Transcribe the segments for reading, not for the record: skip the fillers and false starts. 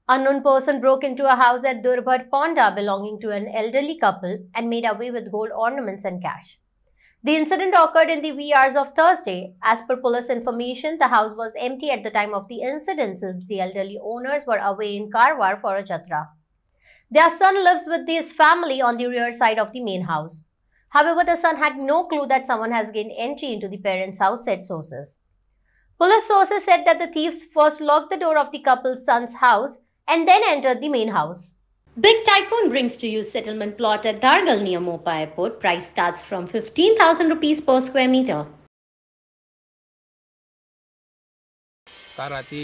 Unknown person broke into a house at Durbhat Ponda belonging to an elderly couple and made away with gold ornaments and cash. The incident occurred in the wee hours of Thursday. As per police information, the house was empty at the time of the incident since the elderly owners were away in Karwar for a jatra. Their son lives with his family on the rear side of the main house. However, the son had no clue that someone has gained entry into the parents' house, said sources. Police sources said that the thieves first locked the door of the couple's son's house and then entered the main house. Big Tycoon brings to you settlement plot at Dargal near Mopa Airport. Price starts from 15,000 rupees per square meter. काल राती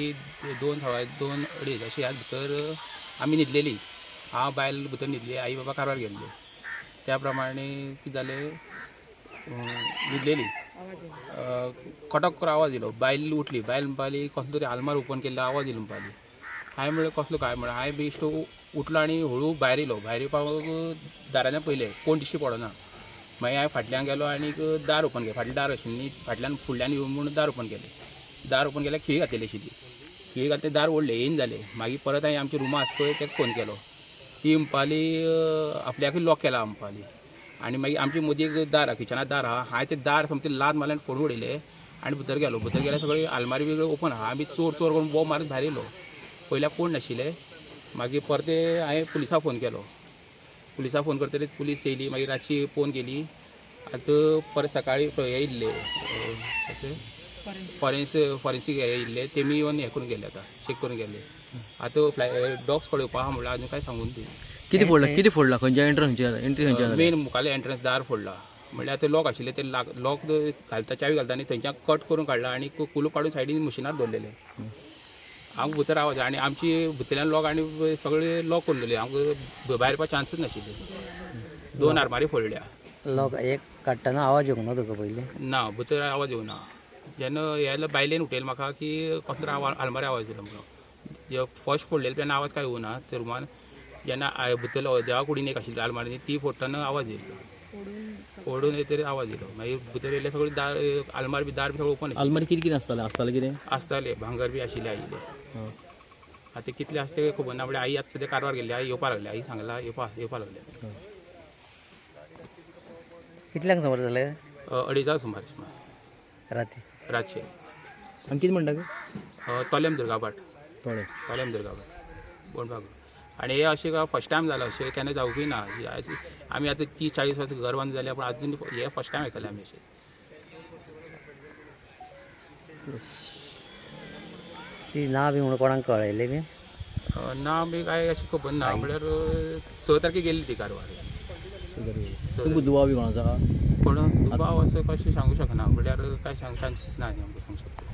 2:30 अशी ह्या भितर आमी न्हिदलेली. हांव बायल भितर न्हिदली, आई बाबा कारवार गेल्ले. त्या प्रमाणे कितें जालें, न्हिदलेली कटक करून आवाज येयलो. बायल उठली. बायल म्हणपाली कसलो तरी आलमार ओपन केल्लो आवाज येयलो म्हणपाली. हांवें म्हणलें कसलो काय म्हणून. हांवें बेश्टो उठलो आनी हळू भायर येयलो. भायर येवपाक दाराच्या पयलें कोण दिश्टी पडना. मागीर हांवें फाटल्यान गेलो आनी दार ओपन केलें. फाटलें दार आशिल्लें न्ही, फाटल्यान फुडल्यान येवन म्हणून दार ओपन केलें. दार ओपन केल्यार खिळी घातलेली आशिल्ली. खिळी घातलें दार ओडलें, येयन जालें. मागीर परत हांवें आमच्या रुमा आसा पळय ताका फोन केलो. ती म्हणपाली आपल्याकूय लॉक केला म्हणपाली. आनी मागीर आमची मदीं एक दार आहा, किचनाक दार आहा. हांवें तें दार सामकें लाद मारलें आनी फोडून उडयलें आनी भितर गेलो. भितर गेल्यार सगळी आलमारी बी ओपन आहा. आमी चोर चोर करून बोब मारत भायर येयलो. पयल्यार कोण नाशिल्लें. मागीर परते हांवें पुलिसाक फोन केलो. पुलिसाक फोन करतकीर पुलीस येयली. मागीर रातची फोन केली. आतां परत सकाळीं हे येयल्ले फॉरेन्सीक हे येयल्ले. तेमी येवन हें करून गेले, आतां चेक करून गेले. आतां डॉग्स पळोवपा आहा म्हणल्यार आजून कांय सांगून दी. कितें फोडला खंयच्या एंट्री मेन मुखाले एंट्रन्स दार फोडला. म्हणल्यार आतां लॉक आशिल्ले ते लॉक घालता, चावी घालता आनी थंयच्यान कट करून काडला आनी कुलूप काडून सायडीन मशिनार दवरलेले. हांव भितर आवाज आनी आमची भितरल्यान लॉक आनी सगळे लॉक करून दवरले. आमकां भायर येवपाक चान्सच नाशिल्ले. 2 आरमारी फोडल्या. लॉक एक काडटना आवाज येवंक ना तुका पयलीं? ना, भितर आवाज येवना. जेन्ना हे बायलेन उठयलें म्हाका की कसलो आलमारी आवाज येयलो म्हणून. फर्स्ट फोडलेले तेन्ना आवाज काय येवना ते रुमान. जेन्ना भितर देवा कुडीन एक आशिल्ली आलमारी ती फोडटना आवाज येयलो. फोडून येतरी आवाज येयलो. मागीर भितर येयले सगळी दार आलमारी बी दार बी सगळें ओपन. आलमारी कितें आसतालें कितें आसतालें भांगर बी आशिल्लें आयिल्लें. आतां कितले आसता तें खबर ना. म्हणल्यार आई आतां सद्या कारवार गेल्ली. आई येवपा लागली. आई सांगला येवपा लागले. कितल्यांक सुमार जालें? 2:30 सुमार रातचे. आनी कितें म्हणटा तोलेम दुर्गाबाट बोंडबाग. आनी हे अशें फर्स्ट टायम जालां. अशें केन्ना जावंकूय ना. आमी आतां 30-40 वर्सां घर बांदून जाल्यार पूण आजून हे फर्स्ट टायम आयकलें आमी अशें. ती ना बी म्हणून कोणाक कळयलें बी? ना बी काय अशें खबर ना. म्हणल्यार 6 तारखेक गेल्ली ती कारवार. तुमकां दुबाव बी कोणाचो आहा? पण दुबाव असं कशें सांगूं शकना. म्हणल्यार काय चान्सीस ना आमकां सांगूं शकता.